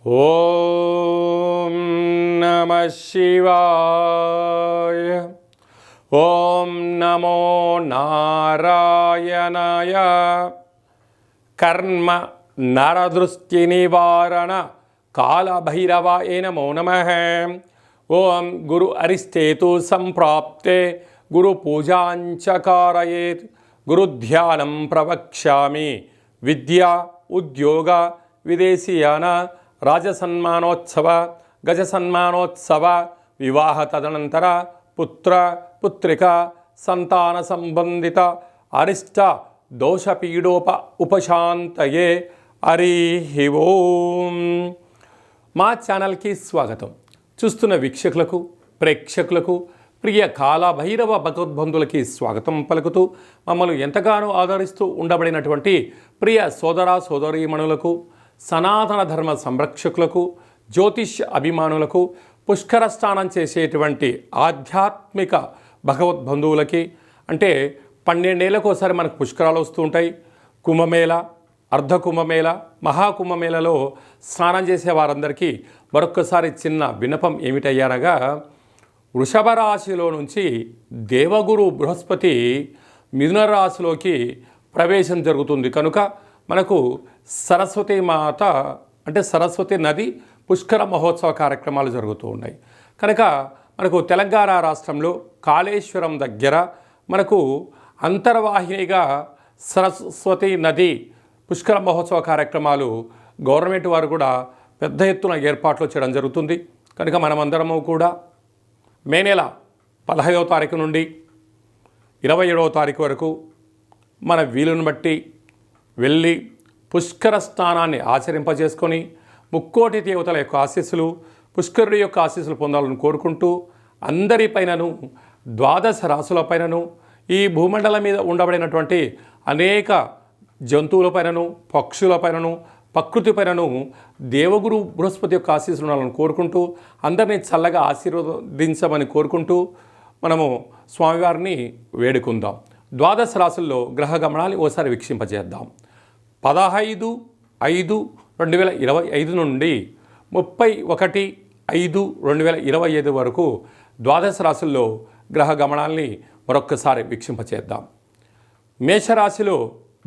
ఓం నమః శివాయ. ఓం నమో నారాయణాయ. కర్మ నరదృష్టి నివారణ కాళభైరవాయ నమో నమః. ఓం గురు అరిష్టేతు సంప్రాప్తే గురు పూజాంచ కారయేత్. గురుధ్యానం ప్రవక్ష్యామి. విద్యా ఉద్యోగ విదేశీయాన రాజసన్మానోత్సవ గజసన్మానోత్సవ వివాహ తదనంతర పుత్ర పుత్రిక సంతాన సంబంధిత అరిష్ట దోషపీడోప ఉపశాంతయే. హరి ఓం. మా ఛానల్కి స్వాగతం. చూస్తున్న వీక్షకులకు ప్రేక్షకులకు ప్రియ కాళభైరవ భగవద్బంధులకి స్వాగతం పలుకుతూ మమ్మల్ని ఎంతగానో ఆదరిస్తూ ఉండబడినటువంటి ప్రియ సోదర సోదరీమణులకు, సనాతన ధర్మ సంరక్షకులకు, జ్యోతిష్ అభిమానులకు, పుష్కర స్నానం చేసేటువంటి ఆధ్యాత్మిక భగవద్బంధువులకి, అంటే 12 ఏళ్ళకు ఒకసారి మనకు పుష్కరాలు వస్తూ ఉంటాయి. కుంభమేళ, అర్ధ కుంభమేళ, మహాకుంభమేళలో స్నానం చేసే వారందరికీ మరొక్కసారి చిన్న విన్నపం ఏమిటయ్యారగా, వృషభ రాశిలో నుంచి దేవగురు బృహస్పతి మిథున రాశిలోకి ప్రవేశం జరుగుతుంది. కనుక మనకు సరస్వతి మాత అంటే సరస్వతి నది పుష్కర మహోత్సవ కార్యక్రమాలు జరుగుతూ ఉన్నాయి. కనుక మనకు తెలంగాణ రాష్ట్రంలో కాళేశ్వరం దగ్గర మనకు అంతర్వాహినిగా సరస్వతి నది పుష్కర మహోత్సవ కార్యక్రమాలు గవర్నమెంట్ వారు కూడా పెద్ద ఎత్తున ఏర్పాట్లు చేయడం జరుగుతుంది. కనుక మనమందరము కూడా మే నెల 15వ తారీఖు నుండి 27వ తారీఖు వరకు మన వీలును బట్టి వెళ్ళి పుష్కర స్నానాన్ని ఆచరింపజేసుకొని ముక్కోటి దేవతల యొక్క ఆశీస్సులు, పుష్కరుడి యొక్క ఆశీస్సులు పొందాలని కోరుకుంటూ, అందరిపైనను 12 రాశులపైనను ఈ భూమండలం మీద ఉండబడినటువంటి అనేక జంతువులపైనను పక్షులపైనను ప్రకృతిపైనను దేవగురు బృహస్పతి యొక్క ఆశీస్సులు ఉండాలని కోరుకుంటూ, అందరినీ చల్లగా ఆశీర్వదించమని కోరుకుంటూ మనము స్వామివారిని వేడుకుందాం. 12 రాశుల్లో గ్రహ గమనాలు ఓసారి వీక్షింపజేద్దాం. 15/5/2025 నుండి 31/5/2025 వరకు 12 రాశుల్లో గ్రహ గమనాల్ని మరొక్కసారి వీక్షింపచేద్దాం. మేషరాశిలో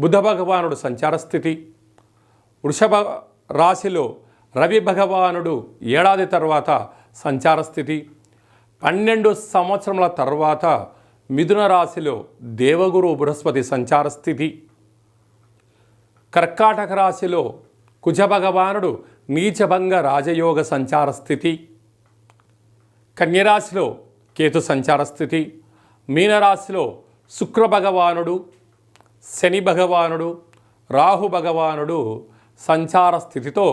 బుధ భగవానుడు సంచార స్థితి. వృషభ రాశిలో రవి భగవానుడు ఏడాది తర్వాత సంచార స్థితి. 12 సంవత్సరముల తర్వాత మిథున రాశిలో దేవగురు బృహస్పతి సంచార స్థితి. కర్కాటక రాశిలో కుజ భగవానుడు నీచభంగ రాజయోగ సంచార స్థితి. కన్యరాశిలో కేతు సంచార స్థితి. మీనరాశిలో శుక్ర భగవానుడు, శని భగవానుడు, రాహు భగవానుడు సంచార స్థితితో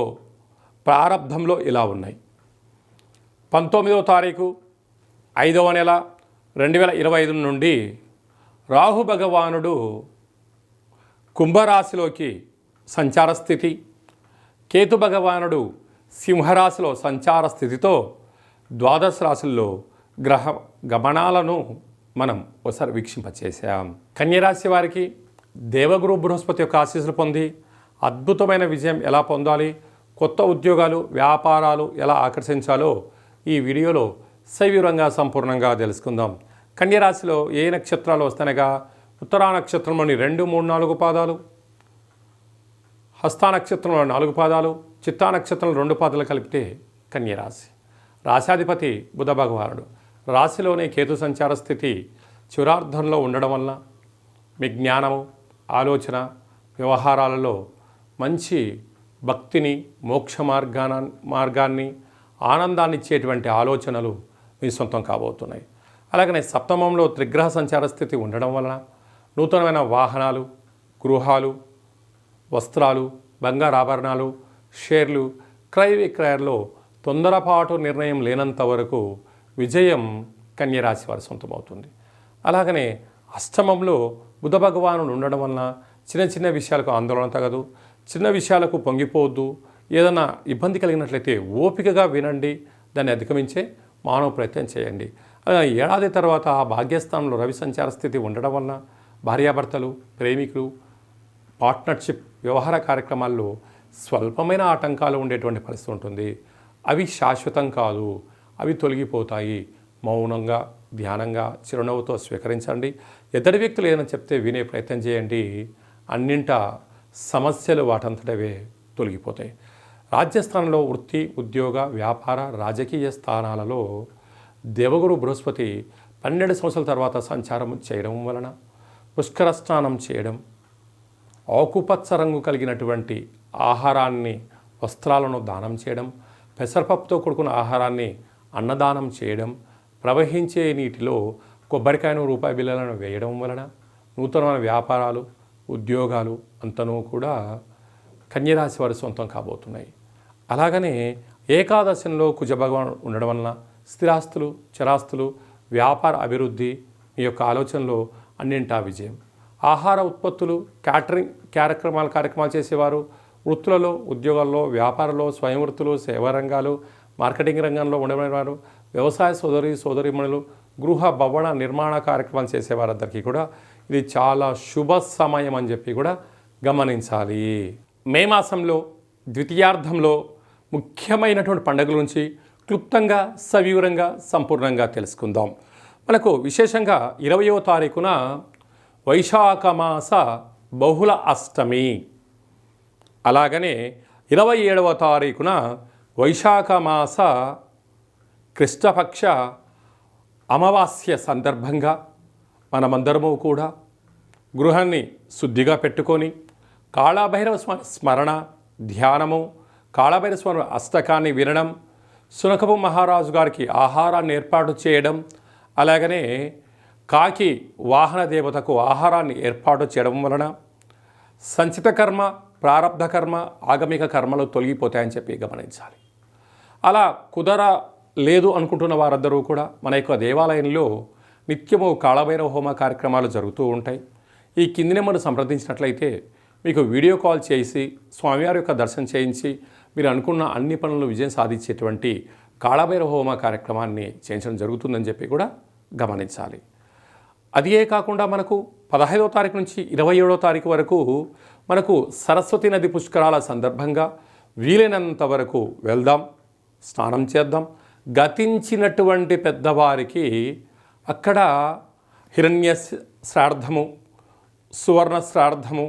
ప్రారంభంలో ఇలా ఉన్నాయి. 19వ తారీఖు 5వ నెల 2025 నుండి రాహు భగవానుడు కుంభరాశిలోకి సంచార స్థితి, కేతు భగవానుడు సింహరాశిలో సంచార స్థితితో 12 రాశుల్లో గ్రహ గమనాలను మనం ఒకసారి వీక్షింపచేసాం. కన్యరాశి వారికి దేవగురు బృహస్పతి యొక్క ఆశీస్సులు పొంది అద్భుతమైన విజయం ఎలా పొందాలి, కొత్త ఉద్యోగాలు వ్యాపారాలు ఎలా ఆకర్షించాలో ఈ వీడియోలో సవివరంగా సంపూర్ణంగా తెలుసుకుందాం. కన్యరాశిలో ఏ నక్షత్రాలు వస్తానగా, ఉత్తరా నక్షత్రంలోని 2, 3, 4 పాదాలు, హస్తా నక్షత్రంలో 4 పాదాలు, చిత్తా నక్షత్రంలో 2 పాదాలు కలిపితే కన్యరాశి. రాశాధిపతి బుధ భగవానుడు. రాశిలోనే కేతు సంచార స్థితి చివరార్ధంలో ఉండడం వలన మీ జ్ఞానము, ఆలోచన, వ్యవహారాలలో మంచి భక్తిని, మోక్ష మార్గాన్ని, ఆనందాన్ని ఇచ్చేటువంటి ఆలోచనలు మీ సొంతం కాబోతున్నాయి. అలాగనే సప్తమంలో త్రిగ్రహ సంచార స్థితి ఉండడం వలన నూతనమైన వాహనాలు, గృహాలు, వస్త్రాలు, బంగారు ఆభరణాలు, షేర్లు క్రయ విక్రయాల్లో తొందరపాటు నిర్ణయం లేనంత వరకు విజయం కన్యరాశి వారి సొంతమవుతుంది. అలాగనే అష్టమంలో బుధ భగవానుడు ఉండడం వలన చిన్న చిన్న విషయాలకు ఆందోళన తగదు, చిన్న విషయాలకు పొంగిపోవద్దు. ఏదైనా ఇబ్బంది కలిగినట్లయితే ఓపికగా వినండి, దాన్ని అధిగమించే మానవ ప్రయత్నం చేయండి. ఏడాది తర్వాత ఆ భాగ్యస్థానంలో రవి సంచార స్థితి ఉండడం వలన భార్యాభర్తలు, ప్రేమికులు, పార్ట్నర్షిప్ వ్యవహార కార్యక్రమాల్లో స్వల్పమైన ఆటంకాలు ఉండేటువంటి పరిస్థితి ఉంటుంది. అవి శాశ్వతం కాదు, అవి తొలగిపోతాయి. మౌనంగా, ధ్యానంగా, చిరునవ్వుతో స్వీకరించండి. ఎదుటి వ్యక్తులు ఏదైనా చెప్తే వినే ప్రయత్నం చేయండి. అన్నింట సమస్యలు వాటంతటవే తొలగిపోతాయి. రాజ్యస్థానంలో వృత్తి, ఉద్యోగ, వ్యాపార, రాజకీయ స్థానాలలో దేవగురు బృహస్పతి 12 సంవత్సరాల తర్వాత సంచారం చేయడం వలన పుష్కర స్నానం చేయడం, ఆకుపచ్చ రంగు కలిగినటువంటి ఆహారాన్ని, వస్త్రాలను దానం చేయడం, పెసరపప్పుతో కూడుకున్న ఆహారాన్ని అన్నదానం చేయడం, ప్రవహించే నీటిలో కొబ్బరికాయను, రూపాయి బిళ్ళలను వేయడం వలన నూతనమైన వ్యాపారాలు, ఉద్యోగాలు అంతనూ కూడా కన్యరాశి వారి సొంతం కాబోతున్నాయి. అలాగనే ఏకాదశంలో కుజ భగవానుడు ఉండడం వలన స్థిరాస్తులు, చరాస్తులు, వ్యాపార అభివృద్ధి, మీ యొక్క ఆలోచనలో అన్నింటా విజయం. ఆహార ఉత్పత్తులు, కార్యక్రమాలు చేసేవారు, వృత్తులలో, ఉద్యోగాల్లో, వ్యాపారంలో, స్వయం వృత్తులు, సేవా రంగాలు, మార్కెటింగ్ రంగంలో ఉండేవారు, వ్యవసాయ సోదరీమణులు, గృహ భవన నిర్మాణ కార్యక్రమాలు చేసేవారందరికీ కూడా ఇది చాలా శుభ సమయం అని చెప్పి కూడా గమనించాలి. మే మాసంలో ద్వితీయార్థంలో ముఖ్యమైనటువంటి పండుగల గురించి క్లుప్తంగా, సవివరంగా, సంపూర్ణంగా తెలుసుకుందాం. మనకు విశేషంగా 20వ తారీఖున వైశాఖ మాస బహుళ అష్టమి, అలాగనే 27వ తారీఖున వైశాఖ మాస కృష్ణపక్ష అమావాస్య సందర్భంగా మనమందరము కూడా గృహాన్ని శుద్ధిగా పెట్టుకొని కాళభైరవ స్మరణ, ధ్యానము, కాళభైరవ స్వామి అష్టకాన్ని వినడం, శునకపు మహారాజు గారికి ఆహారాన్ని ఏర్పాటు చేయడం, అలాగనే కాకి వాహన దేవతకు ఆహారాన్ని ఏర్పాటు చేయడం వలన సంచిత కర్మ, ప్రారబ్ధ కర్మ, ఆగమిక కర్మలు తొలగిపోతాయని చెప్పి గమనించాలి. అలా లేదు అనుకుంటున్న వారందరూ కూడా మన యొక్క దేవాలయంలో నిత్యము కాళభైరవ హోమ కార్యక్రమాలు జరుగుతూ ఉంటాయి. ఈ కింది నెంబర్ను సంప్రదించినట్లయితే మీకు వీడియో కాల్ చేసి స్వామివారి యొక్క దర్శనం చేయించి మీరు అనుకున్న అన్ని పనులను విజయం సాధించేటువంటి కాళభైరవ హోమ కార్యక్రమాన్ని చేయించడం జరుగుతుందని చెప్పి కూడా గమనించాలి. అదే కాకుండా మనకు 15వ తారీఖు నుంచి 27వ తారీఖు వరకు మనకు సరస్వతి నది పుష్కరాల సందర్భంగా వీలైనంత వరకు వెళ్దాం, స్నానం చేద్దాం. గతించినటువంటి పెద్దవారికి అక్కడ హిరణ్య శ్రాద్ధము, సువర్ణ శ్రాద్ధము,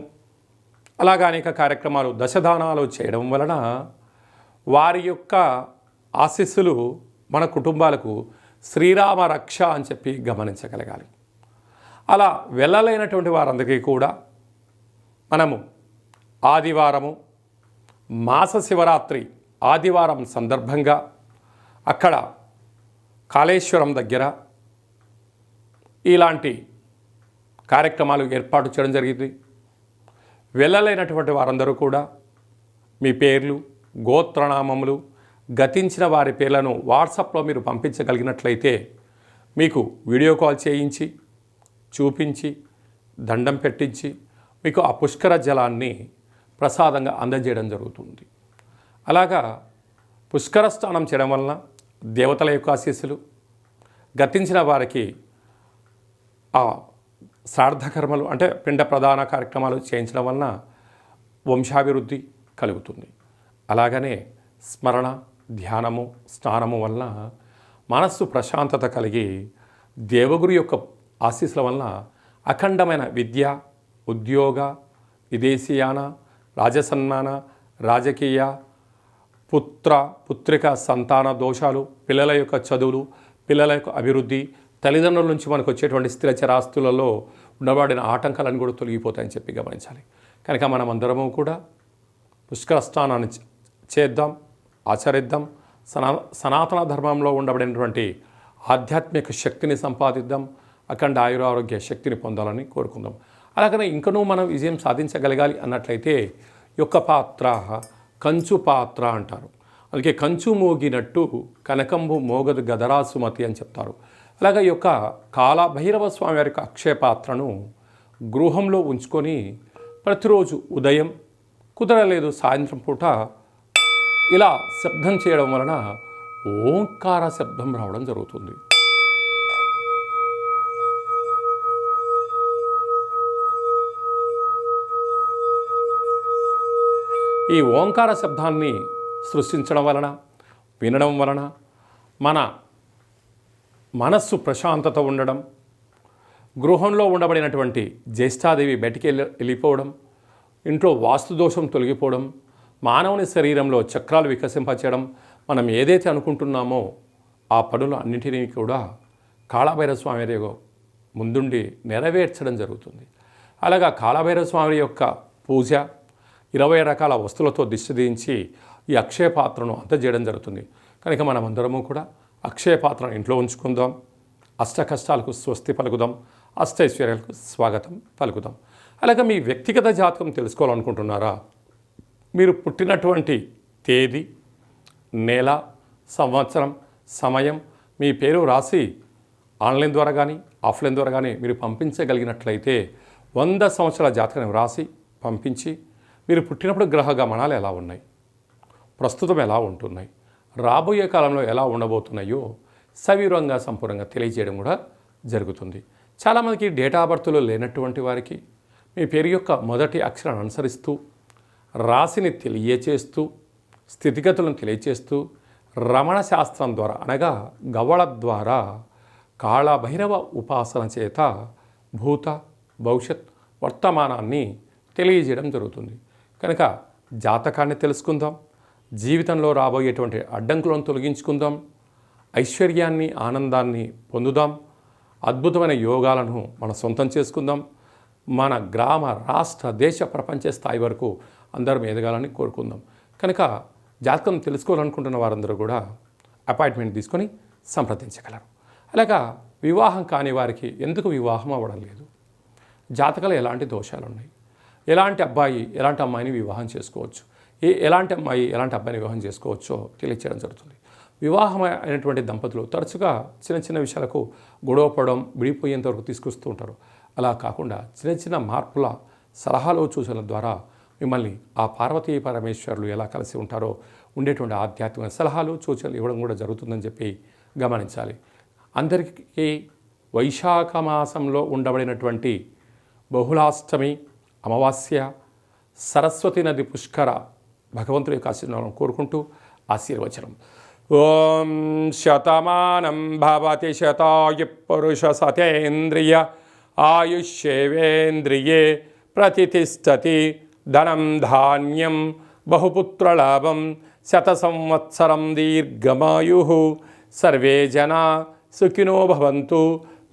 అలాగా అనేక కార్యక్రమాలు, దశదానాలు చేయడం వలన వారి యొక్క ఆశీస్సులు మన కుటుంబాలకు శ్రీరామ రక్ష అని చెప్పి గమనించగలగాలి. అలా వెళ్ళలేనటువంటి వారందరికీ కూడా మనము ఆదివారము, మాస శివరాత్రి ఆదివారం సందర్భంగా అక్కడ కాళేశ్వరం దగ్గర ఇలాంటి కార్యక్రమాలు ఏర్పాటు చేయడం జరిగింది. వెళ్ళలేనటువంటి వారందరూ కూడా మీ పేర్లు, గోత్రనామములు, గతించిన వారి పేర్లను వాట్సాప్లో మీరు పంపించగలిగినట్లయితే మీకు వీడియో కాల్ చేయించి, చూపించి, దండం పెట్టించి మీకు ఆ పుష్కర జలాన్ని ప్రసాదంగా అందజేయడం జరుగుతుంది. అలాగా పుష్కర స్నానం చేయడం వలన దేవతల యొక్క ఆశీస్సులు, గతించిన వారికి ఆ శ్రాద్ధకర్మలు అంటే పిండ ప్రధాన కార్యక్రమాలు చేయించడం వలన వంశాభివృద్ధి కలుగుతుంది. అలాగనే స్మరణ, ధ్యానము, స్నానము వలన మనస్సు ప్రశాంతత కలిగి దేవగురు యొక్క ఆశీస్సుల వలన అఖండమైన విద్య, ఉద్యోగ, విదేశీయాన, రాజసన్మాన, రాజకీయ, పుత్రిక సంతాన దోషాలు, పిల్లల యొక్క చదువులు, పిల్లల యొక్క అభివృద్ధి, తల్లిదండ్రుల నుంచి మనకు వచ్చేటువంటి స్థిర చరాస్తులలో ఉండబడిన ఆటంకాలను కూడా తొలగిపోతాయని చెప్పి గమనించాలి. కనుక మనం అందరము కూడా పుష్కర స్నానాన్ని చేద్దాం, ఆచరిద్దాం. సనాతన ధర్మంలో ఉండబడినటువంటి ఆధ్యాత్మిక శక్తిని సంపాదిద్దాం, అఖండ ఆయురారోగ్య శక్తిని పొందాలని కోరుకుందాం. అలాగనే ఇంకనూ మనం విజయం సాధించగలగాలి అన్నట్లయితే యొక్క పాత్ర కంచు పాత్ర అంటారు. అందుకే కంచు మోగినట్టు కనకంబు మోగదు గదరా సుమతి అని చెప్తారు. అలాగే ఈ యొక్క కాళభైరవ స్వామి వారి యొక్క అక్షయ పాత్రను గృహంలో ఉంచుకొని ప్రతిరోజు ఉదయం, కుదరలేదు సాయంత్రం పూట ఇలా శబ్దం చేయడం వలన ఓంకార శబ్దం రావడం జరుగుతుంది. ఈ ఓంకార శబ్దాన్ని సృష్టించడం వలన, వినడం వలన మన మనస్సు ప్రశాంతత ఉండడం, గృహంలో ఉండబడినటువంటి జ్యేష్ఠాదేవి బయటికి వెళ్ళిపోవడం, ఇంట్లో వాస్తుదోషం తొలగిపోవడం, మానవుని శరీరంలో చక్రాలు వికసింపచేయడం, మనం ఏదైతే అనుకుంటున్నామో ఆ పనులు అన్నింటినీ కూడా కాళభైరవ స్వామి ముందుండి నెరవేర్చడం జరుగుతుంది. అలాగా కాళభైరవ స్వామి యొక్క పూజ 20 రకాల వస్తువులతో దిష్టి దించి ఈ అక్షయ పాత్రను అందజేయడం జరుగుతుంది. కనుక మనమందరము కూడా అక్షయ పాత్రను ఇంట్లో ఉంచుకుందాం, అష్ట కష్టాలకు స్వస్తి పలుకుదాం, అష్టైశ్వర్యాలకు స్వాగతం పలుకుదాం. అలాగే మీ వ్యక్తిగత జాతకం తెలుసుకోవాలనుకుంటున్నారా? మీరు పుట్టినటువంటి తేదీ, నెల, సంవత్సరం, సమయం, మీ పేరు రాసి ఆన్లైన్ ద్వారా కానీ ఆఫ్లైన్ ద్వారా కానీ మీరు పంపించగలిగినట్లయితే 100 సంవత్సరాల జాతకాన్ని రాసి పంపించి మీరు పుట్టినప్పుడు గ్రహ గమనాలు ఎలా ఉన్నాయి, ప్రస్తుతం ఎలా ఉంటున్నాయి, రాబోయే కాలంలో ఎలా ఉండబోతున్నాయో సవివరంగా సంపూర్ణంగా తెలియజేయడం కూడా జరుగుతుంది. చాలామందికి డేటా ఆఫ్ బర్త్లో లేనటువంటి వారికి మీ పేరు యొక్క మొదటి అక్షరాన్ని అనుసరిస్తూ, రాశిని తెలియచేస్తూ, స్థితిగతులను తెలియచేస్తూ, రమణ శాస్త్రం ద్వారా అనగా గవ్వళ ద్వారా కాళభైరవ ఉపాసన చేత భూత, భవిష్యత్, వర్తమానాన్ని తెలియజేయడం జరుగుతుంది. కనుక జాతకాన్ని తెలుసుకుందాం, జీవితంలో రాబోయేటువంటి అడ్డంకులను తొలగించుకుందాం, ఐశ్వర్యాన్ని, ఆనందాన్ని పొందుదాం, అద్భుతమైన యోగాలను మనం సొంతం చేసుకుందాం. మన గ్రామ, రాష్ట్ర, దేశ, ప్రపంచ స్థాయి వరకు అందరం ఎదగాలని కోరుకుందాం. కనుక జాతకం తెలుసుకోవాలనుకుంటున్న వారందరూ కూడా అపాయింట్మెంట్ తీసుకొని సంప్రదించగలరు. అలాగా వివాహం కాని వారికి ఎందుకు వివాహం అవ్వడం లేదు, జాతకాలు ఎలాంటి దోషాలు ఉన్నాయి, ఎలాంటి అబ్బాయి ఎలాంటి అమ్మాయిని వివాహం చేసుకోవచ్చు, ఎలాంటి అమ్మాయి ఎలాంటి అబ్బాయిని వివాహం చేసుకోవచ్చో తెలియచేయడం జరుగుతుంది. వివాహం అయినటువంటి దంపతులు తరచుగా చిన్న చిన్న విషయాలకు గొడవ పడడం, విడిపోయేంత వరకు తీసుకొస్తూ ఉంటారు. అలా కాకుండా చిన్న చిన్న మార్పుల సలహాలు సూచనల ద్వారా మిమ్మల్ని ఆ పార్వతీ పరమేశ్వరులు ఎలా కలిసి ఉంటారో ఉండేటువంటి ఆధ్యాత్మిక సలహాలు సూచనలు ఇవ్వడం కూడా జరుగుతుందని చెప్పి గమనించాలి. అందరికీ వైశాఖ మాసంలో ఉండబడినటువంటి బహుళాష్టమి, అమావాస్య, సరస్వతి నది పుష్కర భగవంతుడి యొక్క ఆశీర్వాదం కోరుకుంటూ ఆశీర్వచనం. ఓం శతమానం భవతి శతాయు పురుష సతేంద్రియ ఆయుష్యేవేంద్రియే ప్రతిష్టతి ధనం ధాన్యం బహుపుత్రలాభం శత సంవత్సరం దీర్ఘమాయు సర్వే జనా సుఖినో భవంతు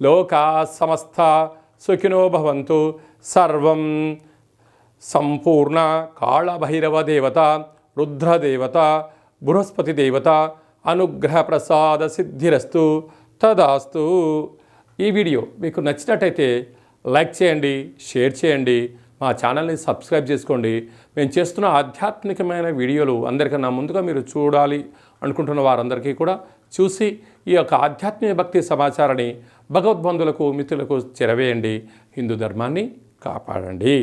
లోకా సమస్త సుఖినో భవంతు. సర్వం సంపూర్ణ కాళభైరవ దేవత, రుద్రదేవత, బృహస్పతి దేవత అనుగ్రహ ప్రసాద సిద్ధిరస్తు తదాస్తు. ఈ వీడియో మీకు నచ్చినట్టయితే లైక్ చేయండి, షేర్ చేయండి, మా ఛానల్ని సబ్స్క్రైబ్ చేసుకోండి. మేము చేస్తున్న ఆధ్యాత్మికమైన వీడియోలు అందరికన్నా ముందుగా మీరు చూడాలి అనుకుంటున్న వారందరికీ కూడా చూసి ఈ యొక్క ఆధ్యాత్మిక భక్తి సమాచారాన్ని భగవద్బంధులకు, మిత్రులకు చేరవేయండి. హిందూ ధర్మాన్ని కాపాడండి.